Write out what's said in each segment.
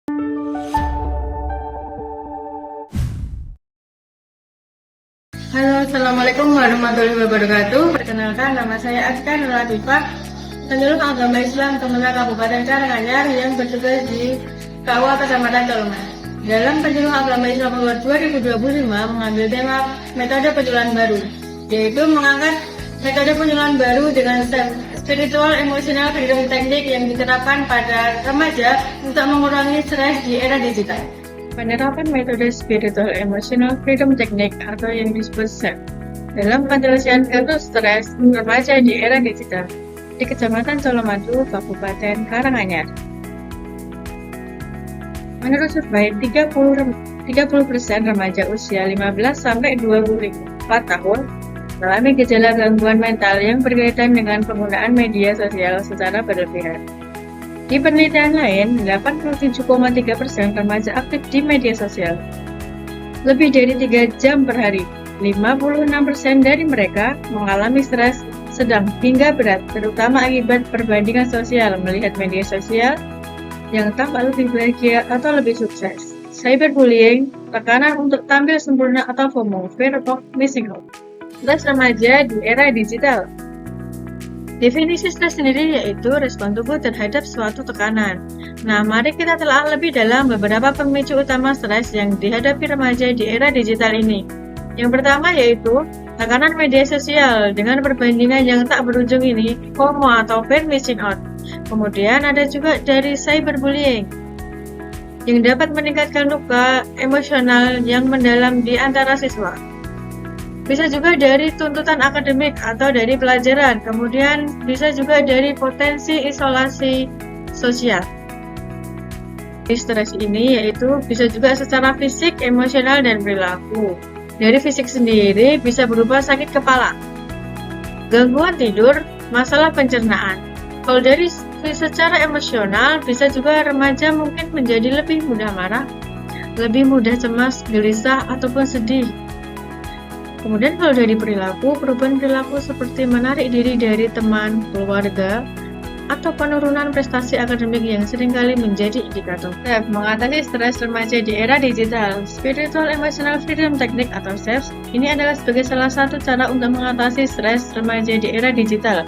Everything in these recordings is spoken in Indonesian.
Halo, Assalamualaikum warahmatullahi wabarakatuh. Perkenalkan, nama saya Aska Nur Latifah, penyuluh agama Islam Kemenang Kabupaten Karanganyar yang bertugas di KUA Kecamatan Colongan. Dalam penyuluh agama Islam Award 2025 mengambil tema metode penyuluhan baru, yaitu mengangkat metode penyuluhan baru dengan spiritual emotional freedom technique yang diterapkan pada remaja untuk mengurangi stres di era digital. Penerapan metode Spiritual Emotional Freedom Technique atau yang disebut SEF dalam penyelesaian kasus stres remaja di era digital di Kecamatan Colomadu, Kabupaten Karanganyar. Menurut survei, 30% remaja usia 15 sampai 24 tahun mengalami gejala gangguan mental yang berkaitan dengan penggunaan media sosial secara berlebihan. Di penelitian lain, 87,3% remaja aktif di media sosial lebih dari 3 jam per hari. 56% dari mereka mengalami stres sedang hingga berat, terutama akibat perbandingan sosial melihat media sosial yang tampak lebih bahagia atau lebih sukses. Cyberbullying, tekanan untuk tampil sempurna atau FOMO, fear of missing out. Stres remaja di era digital. Definisi stres sendiri yaitu respon tubuh terhadap suatu tekanan. Nah, mari kita telah lebih dalam beberapa pemicu utama stres yang dihadapi remaja di era digital ini. Yang pertama yaitu tekanan media sosial dengan perbandingan yang tak berujung ini, FOMO atau fear missing out. Kemudian ada juga dari cyberbullying yang dapat meningkatkan luka emosional yang mendalam di antara siswa. Bisa juga dari tuntutan akademik atau dari pelajaran, kemudian bisa juga dari potensi isolasi sosial. Stres ini yaitu bisa juga secara fisik, emosional, dan perilaku. Dari fisik sendiri bisa berupa sakit kepala, gangguan tidur, masalah pencernaan. Kalau dari secara emosional, bisa juga remaja mungkin menjadi lebih mudah marah, lebih mudah cemas, gelisah, ataupun sedih. Kemudian kalau dari perilaku, perubahan perilaku seperti menarik diri dari teman, keluarga, atau penurunan prestasi akademik yang seringkali menjadi indikator. SEF mengatasi stres remaja di era digital. Spiritual Emotional Freedom Technique atau SEF ini adalah sebagai salah satu cara untuk mengatasi stres remaja di era digital.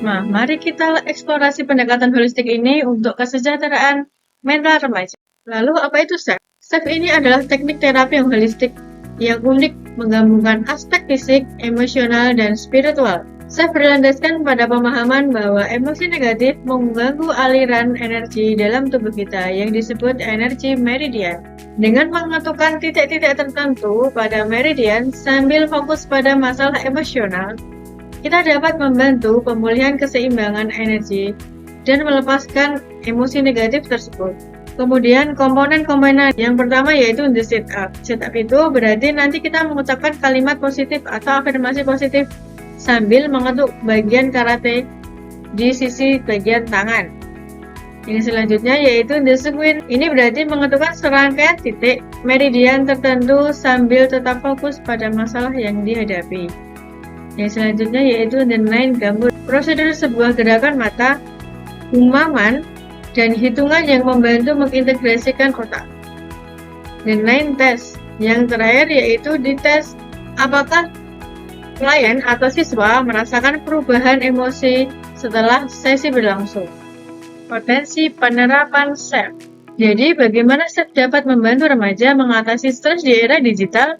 Nah, mari kita eksplorasi pendekatan holistik ini untuk kesejahteraan mental remaja. Lalu apa itu SEF? SEF ini adalah teknik terapi yang holistik yang unik menggabungkan aspek fisik, emosional, dan spiritual. SEF berlandaskan pada pemahaman bahwa emosi negatif mengganggu aliran energi dalam tubuh kita yang disebut energi meridian. Dengan menentukan titik-titik tertentu pada meridian sambil fokus pada masalah emosional, kita dapat membantu pemulihan keseimbangan energi dan melepaskan emosi negatif tersebut. Kemudian komponen-komponen yang pertama yaitu the sit-up. Sit-up itu berarti nanti kita mengucapkan kalimat positif atau afirmasi positif sambil mengetuk bagian karate di sisi bagian tangan. Yang selanjutnya yaitu the squint. Ini berarti mengetukkan serangkaian titik meridian tertentu sambil tetap fokus pada masalah yang dihadapi. Yang selanjutnya yaitu the nine gambut. Prosedur sebuah gerakan mata, umaman, dan hitungan yang membantu mengintegrasikan otak. The nine test. Yang terakhir yaitu di tes apakah klien atau siswa merasakan perubahan emosi setelah sesi berlangsung. Potensi penerapan SEF. Jadi bagaimana SEF dapat membantu remaja mengatasi stres di era digital?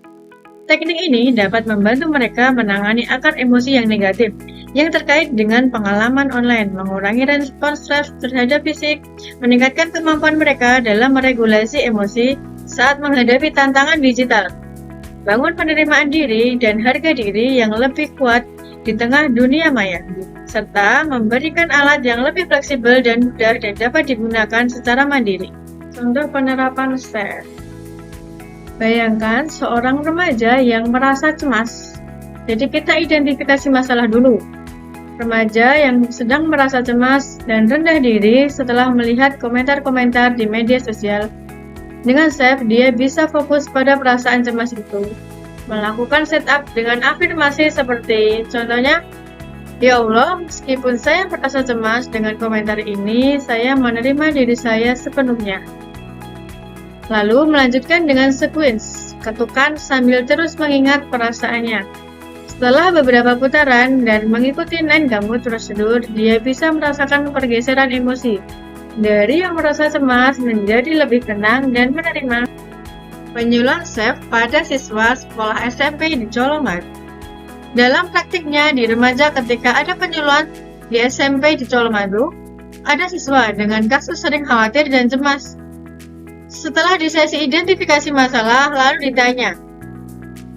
Teknik ini dapat membantu mereka menangani akar emosi yang negatif yang terkait dengan pengalaman online, mengurangi respons stres terhadap fisik, meningkatkan kemampuan mereka dalam meregulasi emosi saat menghadapi tantangan digital, bangun penerimaan diri dan harga diri yang lebih kuat di tengah dunia maya, serta memberikan alat yang lebih fleksibel dan mudah dan dapat digunakan secara mandiri. Contoh penerapan SEF. Bayangkan seorang remaja yang merasa cemas. Jadi kita identifikasi masalah dulu. Remaja yang sedang merasa cemas dan rendah diri setelah melihat komentar-komentar di media sosial. Dengan SEF, dia bisa fokus pada perasaan cemas itu. Melakukan setup dengan afirmasi seperti, contohnya, ya Allah, meskipun saya merasa cemas dengan komentar ini, saya menerima diri saya sepenuhnya. Lalu melanjutkan dengan sequence, ketukan sambil terus mengingat perasaannya. Setelah beberapa putaran dan mengikuti 9 gambut prosedur, dia bisa merasakan pergeseran emosi dari yang merasa cemas menjadi lebih tenang dan menerima. Penyuluhan SAFE pada siswa sekolah SMP di Colomadu. Dalam praktiknya di remaja ketika ada penyuluhan di SMP di Colomadu, ada siswa dengan kasus sering khawatir dan cemas. Setelah di sesi identifikasi masalah, lalu ditanya.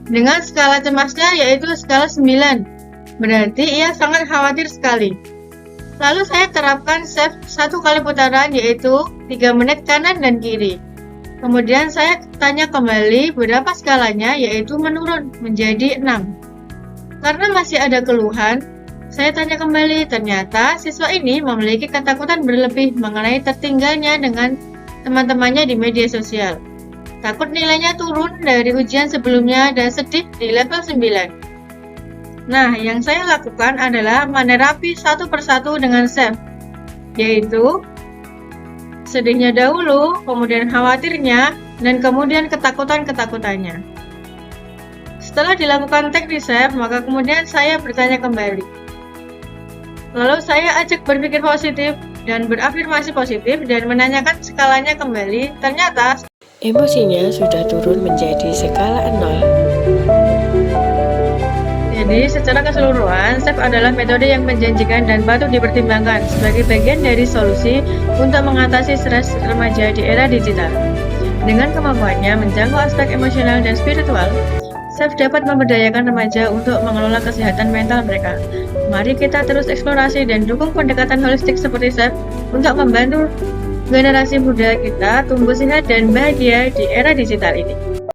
Dengan skala cemasnya yaitu skala 9, berarti ia sangat khawatir sekali. Lalu saya terapkan SAFE 1 kali putaran yaitu 3 menit kanan dan kiri. Kemudian saya tanya kembali berapa skalanya yaitu menurun menjadi 6. Karena masih ada keluhan, saya tanya kembali, ternyata siswa ini memiliki ketakutan berlebih mengenai tertinggalnya dengan teman-temannya di media sosial. Takut nilainya turun dari ujian sebelumnya dan sedih di level 9. Nah, yang saya lakukan adalah menerapi satu persatu dengan SAFE, yaitu sedihnya dahulu, kemudian khawatirnya, dan kemudian ketakutannya. Setelah dilakukan teknik SAFE, maka kemudian saya bertanya kembali. Lalu saya ajak berpikir positif dan berafirmasi positif dan menanyakan skalanya kembali. Ternyata emosinya sudah turun menjadi skala 0. Jadi secara keseluruhan, SAFE adalah metode yang menjanjikan dan patut dipertimbangkan sebagai bagian dari solusi untuk mengatasi stres remaja di era digital. Dengan kemampuannya menjangkau aspek emosional dan spiritual, SAFE dapat memberdayakan remaja untuk mengelola kesehatan mental mereka. Mari kita terus eksplorasi dan dukung pendekatan holistik seperti SAFE untuk membantu generasi muda kita tumbuh sehat dan bahagia di era digital ini.